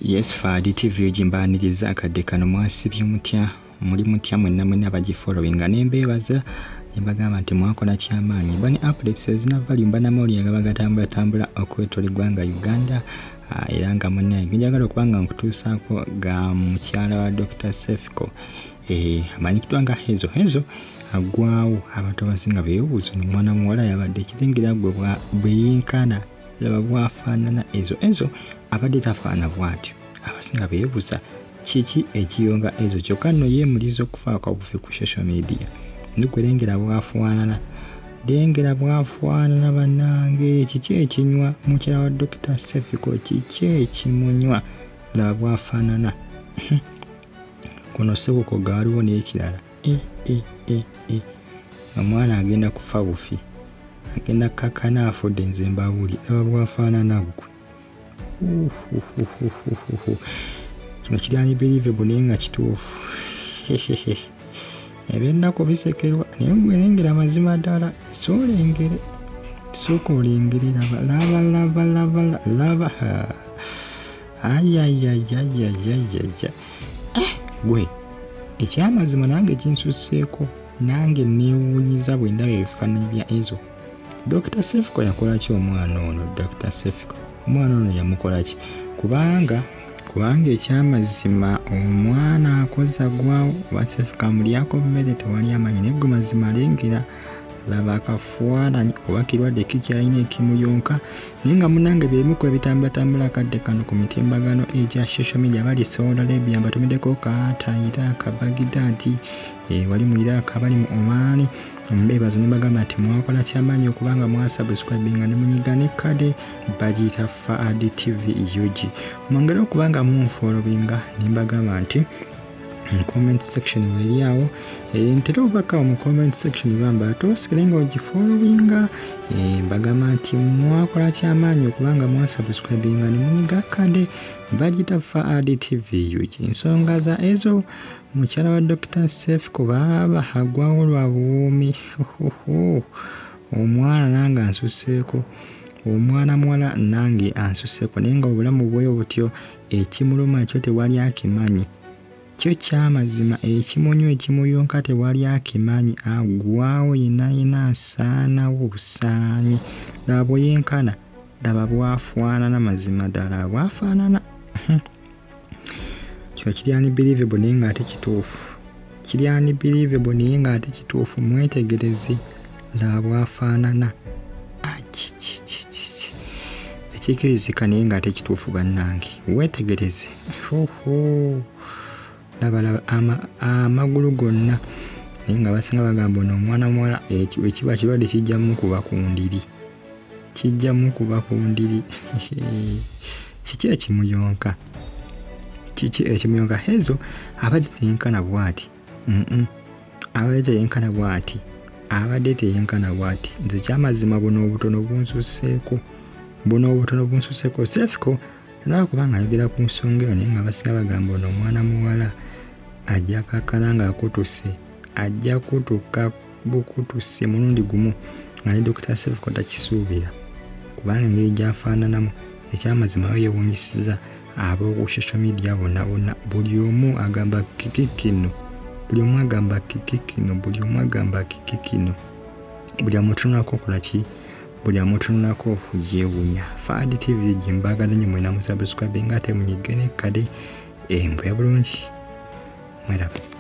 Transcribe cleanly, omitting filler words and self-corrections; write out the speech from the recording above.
Yes, Fadi TV jimbaniriza akadde kano mwasibye mutya muli mutya mwenna abagifollowinga nembeebaza embagamba nti mwakola kyamaanyi bani updates ezinava limba namawulire nga bagatambula okwetoola eggwanga Uganda era nga munnaye njagala okubanga nkutuusaako ga mukyala wa Dr. Cephico amanyikiddwa nga Hezo agwawo abantu abasinga beebuuza omwana muwala yabadde ekirengera gwe bweyinkana laba bwafaanana ezo abadde tafaana bw'atyo abasinga beebuuza kiki ekiyonga ezo kyokka nno yeemuliza okufaako obufi ku social media ndikulengera bwafaanana bannange kiki ekinywa mukyala wa Dr. Cephico kiki ekimunywa laba bwafaanana kuno sebuko gaaliwo n'ekirala omwana agenda kufa bufi agenda kakana afudde nze mbawuli laba bwafaanana gwe kino kiri unbelievable naye nga kituufu eby'ennaku bisekerwa naye ngwerengera amazima ddala soolengere sooka olengere laba ayayayayayayaya gwe ekyamazima nange kinsusseeko nange neewuunyiza bwe ndaba ebifaananyi bya ezo Dr. Cephico yakola ki omwana ono Dr. Cephico omwana ono yamukola ki kubanga ekyamazima omwana akoza gwawo oba Cephico amulyako mmere tewali amanyi naye gwe mazima alengera laba akafaananyi oba kirwadde kikyalina ekimuyonka naye nga munnange byebimu ebitambula akadde kano ku mitimbagano egya social media bali Saudi Arabia mbatumiddeko kaata Iraq Baghdadi wali mu Iraq abali mu Oman mbeebaza ne bagamba nti mwakola kyamaanyi okubanga mwasubscribinga ne munyiga ne kade bagiyita Fadi TV UG mwongere okubanga munfollowinga ne mbagamba nti mu comment section weri awo ntera obubaka mu comment section bamba tosigale nga ogifollowinga mbagamba nti mwakola kyamaanyi okubanga mwasubscribinga ne munyiga kade bagiyita Fadi TV UG ensonga za ezo mukyala wa Dr. Cephico baba agwawo lwa buwuumi omwana nange ansusseeko omwana muwala nange ansusseeko naye nga obulamu bwe butyo ekimuluma kyo tewali akimanyi kyo kyamazima ekimunywa ekimuyonka tewali akimanyi agwawo yenna asaanawo busaanyi laba bweyenkana laba bwafaanana mazima ddala bwafaanana kino kiri unbelievable naye nga ate kituufu mwetegereze laba bwafaanana ekikirizika naye nga ate kituufu bannange weetegereze laba amagulu gonna naye nga basinga bagamba ono omwana muwala ekiba kirwadde kijjamu kuba ku ndiri kiki ekimuyonka Hezo abadde teyenkana bw'ati nze kyamazima buno obutono bunsusseeko Cephico nawe kubanga ayogera ku nsonga eyo naye nga basinga bagamba ono omwana muwala ajja kakana nga akutuse ajja kutuka bukutuse mulundi gumu nga ne Dr. Cephico takisuubira kubanga engeri gyafaananamu ekyamazima we yeewuunyisiza ab'oku social media bonna buli omu agamba kikikino buli amutunulako okola ki buli amutunulako yeewuunya Fadi TV jimbagala nnyo mwena musubscribe nga ate munyige ne kade embwa bulungi mweraba